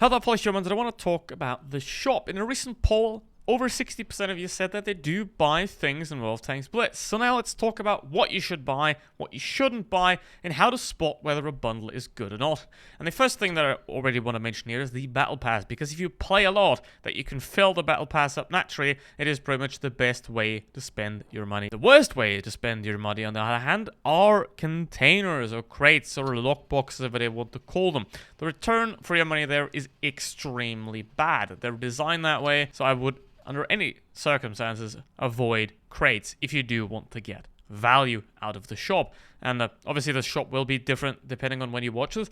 Hello, Polish humans, and I want to talk about the shop. In a recent poll, over 60% of you said that they do buy things in WoT Blitz. So now let's talk about what you should buy, what you shouldn't buy, and how to spot whether a bundle is good or not. And the first thing that I already want to mention here is the Battle Pass, because if you play a lot, that you can fill the Battle Pass up naturally, it is pretty much the best way to spend your money. The worst way to spend your money, on the other hand, are containers or crates or lockboxes, whatever they want to call them. The return for your money there is extremely bad. They're designed that way, so I would, under any circumstances, avoid crates if you do want to get value out of the shop. And obviously the shop will be different depending on when you watch it.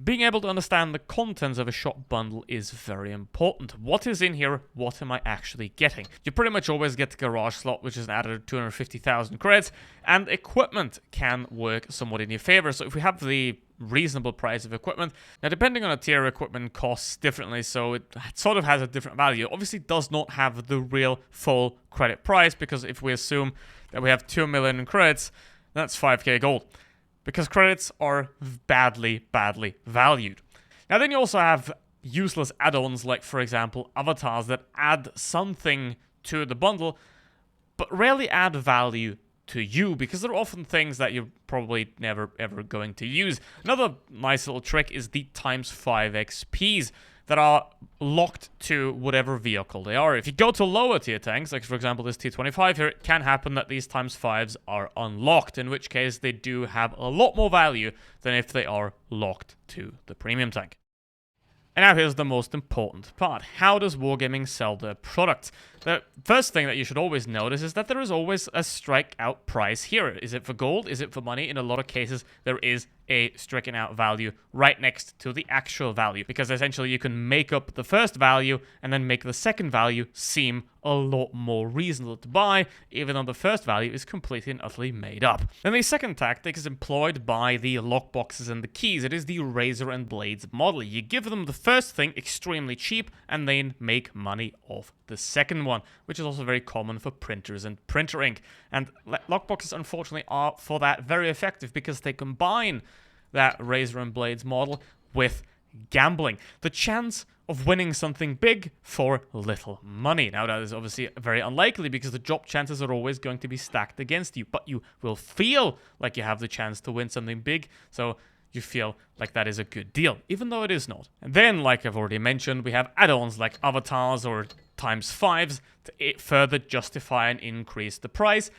Being able to understand the contents of a shop bundle is very important. What is in here? What am I actually getting? You pretty much always get the garage slot, which is an added 250,000 credits, and equipment can work somewhat in your favor. So if we have the reasonable price of equipment, now depending on a tier, equipment costs differently, so it sort of has a different value. Obviously does not have the real full credit price, because if we assume that we have 2 million in credits, that's 5k gold. Because credits are badly valued. Now then you also have useless add-ons like, for example, avatars that add something to the bundle, but rarely add value to you, because they're often things that you're probably never ever going to use. Another nice little trick is the ×5 XPs that are locked to whatever vehicle they are. If you go to lower tier tanks, like for example this T25 here, it can happen that these ×5s are unlocked, in which case they do have a lot more value than if they are locked to the premium tank. And now here's the most important part. How does Wargaming sell their products? The first thing that you should always notice is that there is always a strike-out price here. Is it for gold? Is it for money? In a lot of cases, there is a stricken-out value right next to the actual value, because essentially you can make up the first value and then make the second value seem a lot more reasonable to buy, even though the first value is completely and utterly made up. Then the second tactic is employed by the lockboxes and the keys. It is the razor and blades model. You give them the first thing extremely cheap and then make money off the second one, which is also very common for printers and printer ink. And lockboxes, unfortunately, are for that very effective, because they combine that razor and blades model with gambling. The chance of winning something big for little money. Now that is obviously very unlikely, because the drop chances are always going to be stacked against you, but you will feel like you have the chance to win something big, so you feel like that is a good deal, even though it is not. And then, like I've already mentioned, we have add-ons like avatars or ×5s to further justify and increase the price.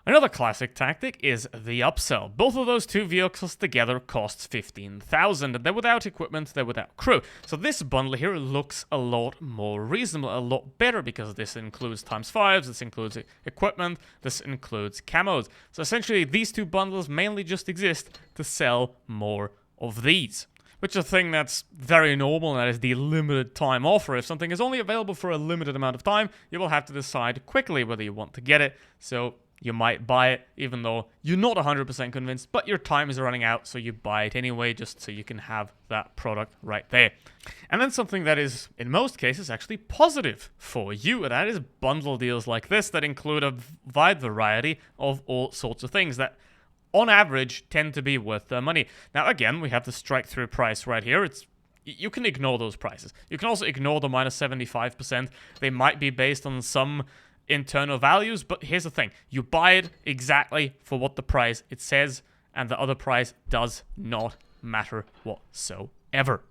Another classic tactic is the upsell. Both of those two vehicles together costs 15,000, and they're without equipment, they're without crew. So this bundle here looks a lot more reasonable, a lot better, because this includes ×5s, this includes equipment, this includes camos. So essentially these two bundles mainly just exist to sell more of these, which is a thing that's very normal, and that is the limited time offer. If something is only available for a limited amount of time, you will have to decide quickly whether you want to get it. So you might buy it even though you're not 100% convinced, but your time is running out, so you buy it anyway, just so you can have that product right there. And then something that is, in most cases, actually positive for you, and that is bundle deals like this that include a wide variety of all sorts of things that, on average, tend to be worth their money. Now, again, we have the strike-through price right here. You can ignore those prices. You can also ignore the -75%. They might be based on some internal values, but here's the thing. You buy it exactly for what the price it says, and the other price does not matter whatsoever.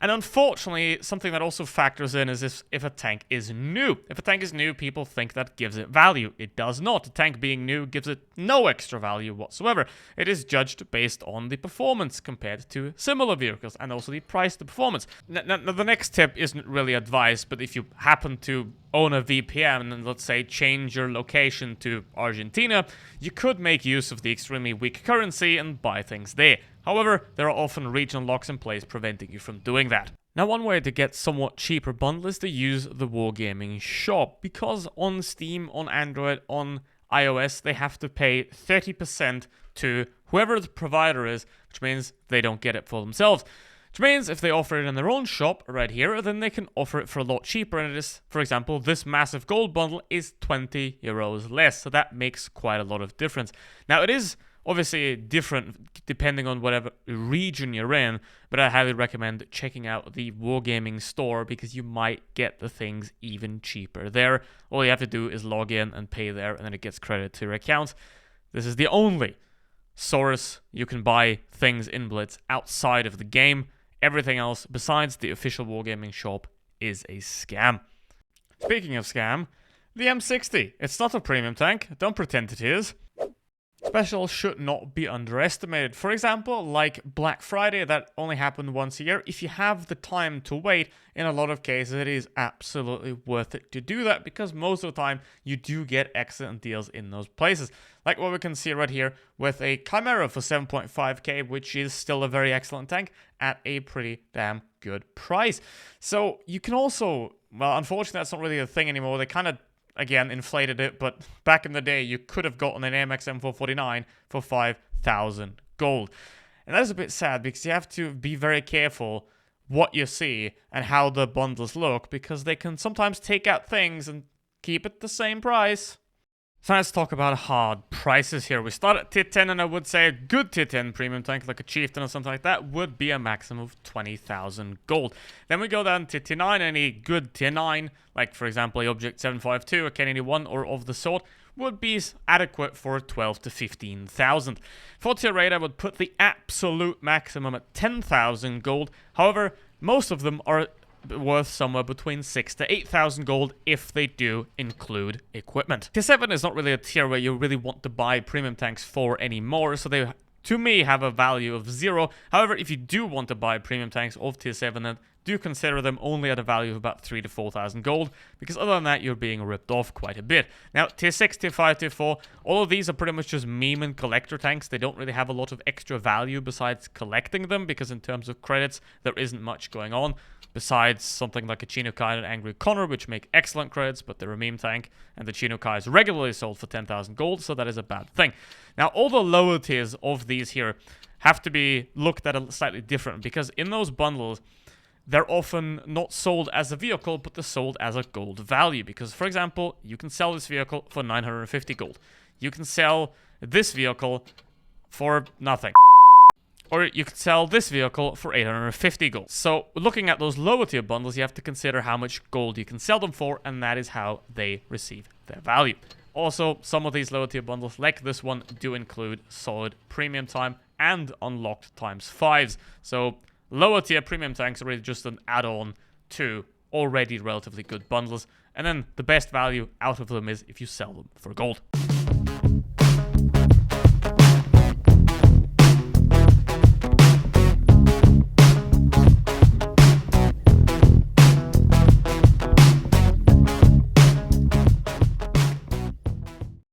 And unfortunately, something that also factors in is if a tank is new. If a tank is new, people think that gives it value. It does not. A tank being new gives it no extra value whatsoever. It is judged based on the performance compared to similar vehicles, and also the price to performance. Now, the next tip isn't really advice, but if you happen to own a VPN and, let's say, change your location to Argentina, you could make use of the extremely weak currency and buy things there. However, there are often regional locks in place preventing you from doing that. Now, one way to get somewhat cheaper bundle is to use the Wargaming shop, because on Steam, on Android, on iOS, they have to pay 30% to whoever the provider is, which means they don't get it for themselves. Which means if they offer it in their own shop right here, then they can offer it for a lot cheaper, and it is, for example, this massive gold bundle is 20 euros less, so that makes quite a lot of difference. Now, it is Obviously different depending on whatever region you're in, but I highly recommend checking out the Wargaming store because you might get the things even cheaper there. All you have to do is log in and pay there, and then it gets credited to your account. This is the only source you can buy things in Blitz outside of the game. Everything else besides the official Wargaming shop is a scam. Speaking of scam, the M60. It's not a premium tank, don't pretend it is. Specials should not be underestimated. For example, like Black Friday, that only happened once a year. If you have the time to wait, in a lot of cases it is absolutely worth it to do that, because most of the time you do get excellent deals in those places. Like what we can see right here with a Chimera for 7.5k, which is still a very excellent tank at a pretty damn good price. So you can also, well, unfortunately that's not really a thing anymore. They kind of, again, inflated it, but back in the day, you could have gotten an AMX M449 for 5,000 gold. And that is a bit sad because you have to be very careful what you see and how the bundles look, because they can sometimes take out things and keep it the same price. So let's talk about hard prices here. We start at tier 10, and I would say a good tier 10 premium tank, like a Chieftain or something like that, would be a maximum of 20,000 gold. Then we go down to tier 9, and a good tier 9, like for example a Object 752, a Kennedy 1, or of the sort, would be adequate for 12 to 15,000. For tier 8, I would put the absolute maximum at 10,000 gold. However, most of them are worth somewhere between 6,000 to 8,000 gold if they do include equipment. Tier 7 is not really a tier where you really want to buy premium tanks for anymore, so they, to me, have a value of 0. However, if you do want to buy premium tanks of tier 7, then do consider them only at a value of about 3,000 to 4,000 gold, because other than that, you're being ripped off quite a bit. Now, tier 6, tier 5, tier 4, all of these are pretty much just meme and collector tanks. They don't really have a lot of extra value besides collecting them, because in terms of credits, there isn't much going on, besides something like a Chinokai and Angry Connor, which make excellent credits, but they're a meme tank, and the Chinokai is regularly sold for 10,000 gold, so that is a bad thing. Now, all the lower tiers of these here have to be looked at a slightly different, because in those bundles, they're often not sold as a vehicle, but they're sold as a gold value. Because, for example, you can sell this vehicle for 950 gold. You can sell this vehicle for nothing. Or you could sell this vehicle for 850 gold. So, looking at those lower tier bundles, you have to consider how much gold you can sell them for, and that is how they receive their value. Also, some of these lower tier bundles, like this one, do include solid premium time and unlocked ×5s. So, lower tier premium tanks are really just an add-on to already relatively good bundles. And then the best value out of them is if you sell them for gold.